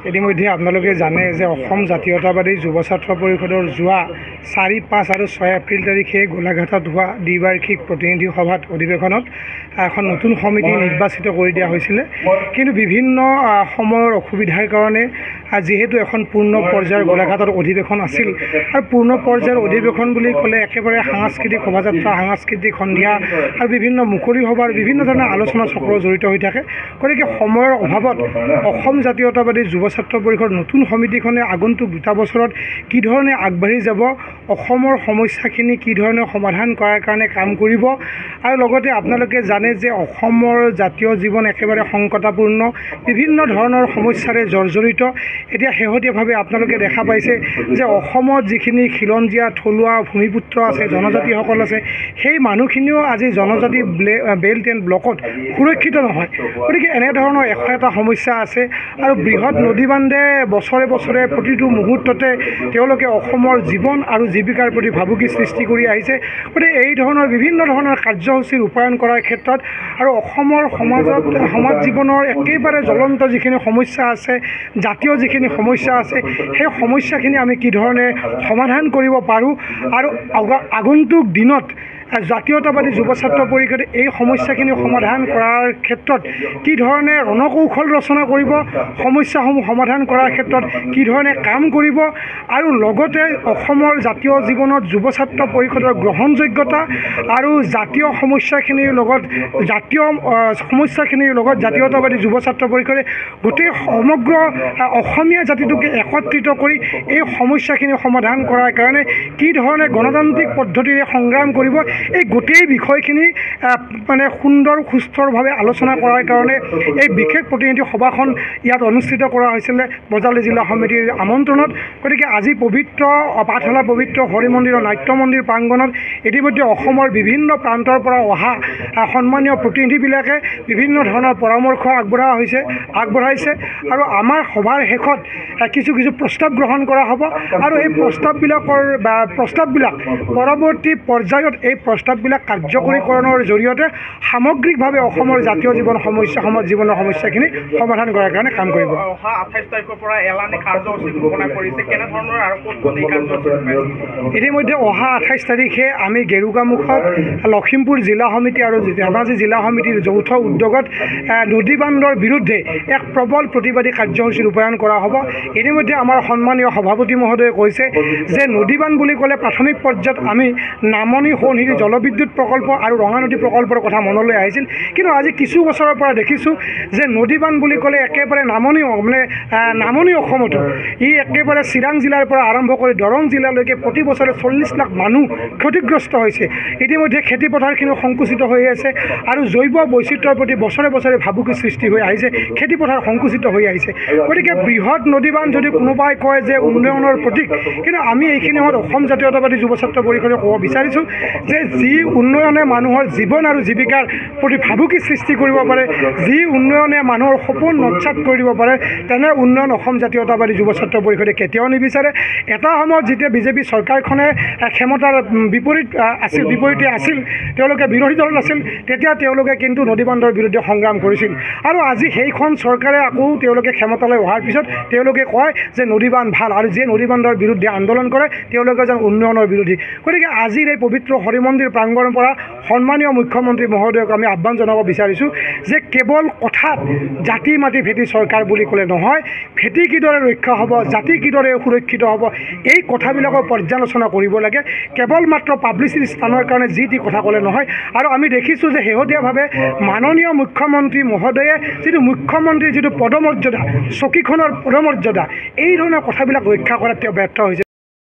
ইতিমধ্যে আপোনালোকে জানে যে অসম জাতীয়তাবাদী যুৱ ছাত্ৰ পৰিষদৰ যোৱা 4, 5 আৰু 6 এপ্ৰিল তাৰিখে গোলাঘাটত হোৱা দ্বিবাৰ্ষিক প্ৰতিনিধি সভাত অধিৱেশনত এখন নতুন সমিতি নিৰ্বাচিত কৰি দিয়া হৈছিলে। কিন্তু বিভিন্ন সময়ৰ অসুবিধাৰ কাৰণে যেহেতু এখন পূৰ্ণ পৰ্যায়ৰ গোলাঘাটৰ অধিৱেশন আছিল আৰু পূৰ্ণ পৰ্যায়ৰ অধিৱেশন বুলি ক'লে একেবাৰে সাংস্কৃতিক শোভাযাত্ৰা, সাংস্কৃতিক সন্ধিয়া আৰু বিভিন্ন মুকলি সভাৰ বিভিন্ন ধৰণৰ আলোচনা চক্ৰ জড়িত হৈ থাকে। গতিকে সময়ৰ অভাৱত অসম জাতীয়তাবাদী যুৱ ছাত্ৰ পৰিষদ নতুন সমিতিখনে আগন্তুক 2 বছৰত কি ধৰণে আগবাঢ়ি যাব, অসমৰ সমস্যাখিনি কি ধৰণে সমাধান কৰাৰ কাৰণে কাম কৰিব আৰু লগতে আপোনালোকে জানে যে অসমৰ জাতীয় জীৱন একেবাৰে সংকটাপূৰ্ণ, বিভিন্ন ধৰণৰ সমস্যাৰে জৰ্জৰিত। এতিয়া শেহতীয়াভাৱে আপোনালোকে দেখা পাইছে যে অসমত যিখিনি খিলঞ্জীয়া থলুৱা ভূমিপুত্ৰ আছে, জনজাতিসকল আছে, সেই মানুহখিনিও আজি জনজাতি বেল্ট এণ্ড ব্লকত সুৰক্ষিত নহয়। গতিকে এনেধৰণৰ এটা সমস্যা আছে আৰু বৃহৎ নদী বান্ধে বছৰে বছৰে প্ৰতিটো মুহূৰ্ততে তেওঁলোকে অসমৰ জীৱন আৰু জীৱিকাৰ প্ৰতি ভাবুকি সৃষ্টি কৰি আহিছে। গতিকে এই ধৰণৰ বিভিন্ন ধৰণৰ কাৰ্যসূচী ৰূপায়ণ কৰাৰ ক্ষেত্ৰত আৰু অসমৰ সমাজ জীৱনৰ একেবাৰে জ্বলন্ত যিখিনি সমস্যা আছে, জাতীয় যিখিনি সমস্যা আছে, সেই সমস্যাখিনি আমি কি ধৰণে সমাধান কৰিব পাৰোঁ আৰু আগন্তুক দিনত জাতীয়তাবাদী যুৱ ছাত্ৰ পৰিষদে এই সমস্যাখিনি সমাধান কৰাৰ ক্ষেত্ৰত কি ধৰণে ৰণকৌশল ৰচনা কৰিব, সমস্যাসমূহ সমাধান কৰাৰ ক্ষেত্ৰত কি ধৰণে কাম কৰিব আৰু লগতে অসমৰ জাতীয় জীৱনত যুৱ ছাত্ৰ পৰিষদৰ গ্ৰহণযোগ্যতা আৰু জাতীয় সমস্যাখিনিৰ লগত জাতীয়তাবাদী যুৱ ছাত্ৰ পৰিষদে গোটেই সমগ্ৰ অসমীয়া জাতিটোকে একত্ৰিত কৰি এই সমস্যাখিনি সমাধান কৰাৰ কাৰণে কি ধৰণে গণতান্ত্ৰিক পদ্ধতিৰে সংগ্ৰাম কৰিব, এই গোটেই বিষয়খিনি মানে সুন্দৰ সুস্থৰভাৱে আলোচনা কৰাৰ কাৰণে এই বিশেষ প্ৰতিনিধি সভাখন ইয়াত অনুষ্ঠিত কৰা হৈছিলে বজালী জিলা সমিতিৰ আমন্ত্ৰণত। গতিকে আজি পবিত্ৰ পাঠশালা পবিত্ৰ হৰি মন্দিৰৰ নাট্য মন্দিৰ প্ৰাংগণত ইতিমধ্যে অসমৰ বিভিন্ন প্ৰান্তৰ পৰা অহা সন্মানীয় প্ৰতিনিধিবিলাকে বিভিন্ন ধৰণৰ পৰামৰ্শ আগবঢ়াইছে আৰু আমাৰ সভাৰ শেষত কিছু প্ৰস্তাৱ গ্ৰহণ কৰা হ'ব আৰু এই প্ৰস্তাৱবিলাক পৰৱৰ্তী পৰ্যায়ত এই প্ৰস্তাৱবিলাক কাৰ্যকৰীকৰণৰ জৰিয়তে সামগ্ৰিকভাৱে অসমৰ জাতীয় সমাজ জীৱনৰ সমস্যাখিনি সমাধান কৰাৰ কাৰণে কাম কৰিব। অহা 28 তাৰিখৰ পৰা এলানি কাৰ্যসূচী ঘোষণা কৰিছে, কেনেধৰণৰ আৰু ক'ত এই কাৰ্যসূচী? ইতিমধ্যে অহা 28 তাৰিখে আমি গেৰুকামুখত লখিমপুৰ জিলা সমিতি আৰু ধেমাজি জিলা সমিতিৰ যৌথ উদ্যোগত নদী বান্ধৰ বিৰুদ্ধে এক প্ৰবল প্ৰতিবাদী কাৰ্যসূচী ৰূপায়ণ কৰা হ'ব। ইতিমধ্যে আমাৰ সন্মানীয় সভাপতি মহোদয়ে কৈছে যে নদী বান্ধ বুলি ক'লে প্ৰাথমিক পৰ্যায়ত আমি নামনি সোণহিৰি জলবিদ্যুৎ প্ৰকল্প আৰু ৰঙানদী প্ৰকল্পৰ কথা মনলৈ আহিছিল, কিন্তু আজি কিছু বছৰৰ পৰা দেখিছোঁ যে নদী বান্ধ বুলি ক'লে একেবাৰে নামনি অসমতো ই একেবাৰে চিৰাং জিলাৰ পৰা আৰম্ভ কৰি দৰং জিলালৈকে প্ৰতি বছৰে 40 লাখ মানুহ ক্ষতিগ্ৰস্ত হৈছে। ইতিমধ্যে খেতিপথাৰখিনিও সংকুচিত হৈ আছে আৰু জৈৱ বৈচিত্ৰ্যৰ প্ৰতি বছৰে বছৰে ভাবুকি সৃষ্টি হৈ আহিছে, খেতিপথাৰ সংকুচিত হৈ আহিছে। গতিকে বৃহৎ নদী বান্ধ যদি কোনোবাই কয় যে উন্নয়নৰ প্ৰতীক, কিন্তু আমি এইখিনি সময়ত অসম জাতীয়তাবাদী যুৱ ছাত্ৰ পৰিষদে ক'ব বিচাৰিছোঁ যে যি উন্নয়নে মানুহৰ জীৱন আৰু জীৱিকাৰ প্ৰতি ভাবুকি সৃষ্টি কৰিব পাৰে, যি উন্নয়নে মানুহৰ সপোন নস্যাৎ কৰি দিব পাৰে, তেনে উন্নয়ন অসম জাতীয়তাবাদী যুৱ ছাত্ৰ পৰিষদে কেতিয়াও নিবিচাৰে। এটা সময়ত যেতিয়া বিজেপি চৰকাৰখনে ক্ষমতাৰ বিপৰীতে আছিল, তেওঁলোকে বিৰোধী দলত আছিল, তেতিয়া তেওঁলোকে কিন্তু নদী বান্ধৰ বিৰুদ্ধে সংগ্ৰাম কৰিছিল আৰু আজি সেইখন চৰকাৰে আকৌ তেওঁলোকে ক্ষমতালৈ অহাৰ পিছত তেওঁলোকে কয় যে নদী বান্ধ ভাল আৰু যিয়ে নদী বান্ধৰ বিৰুদ্ধে আন্দোলন কৰে তেওঁলোকে যেন উন্নয়নৰ বিৰোধী। গতিকে আজিৰ এই পবিত্ৰ হৰি মন্দিৰ প্ৰাংগণৰ পৰা সন্মানীয় মুখ্যমন্ত্ৰী মহোদয়ক আমি আহ্বান জনাব বিচাৰিছোঁ যে কেৱল কথাত জাতি মাটি ভেটি চৰকাৰ বুলি ক'লে নহয়, ভেটি কিদৰে ৰক্ষা হ'ব, জাতি কিদৰে সুৰক্ষিত হ'ব, এই কথাবিলাকৰ পৰ্যালোচনা কৰিব লাগে। কেৱল মাত্ৰ পাব্লিচিটি স্থানৰ কাৰণে যি টি কথা ক'লে নহয়। আৰু আমি দেখিছোঁ যে শেহতীয়াভাৱে মাননীয় মুখ্যমন্ত্ৰী মহোদয়ে মুখ্যমন্ত্ৰীৰ যিটো পদমৰ্যাদা, চকীখনৰ পদমৰ্যাদা, এই ধৰণৰ কথাবিলাক ৰক্ষা কৰাত তেওঁ ব্যৰ্থ হৈছে।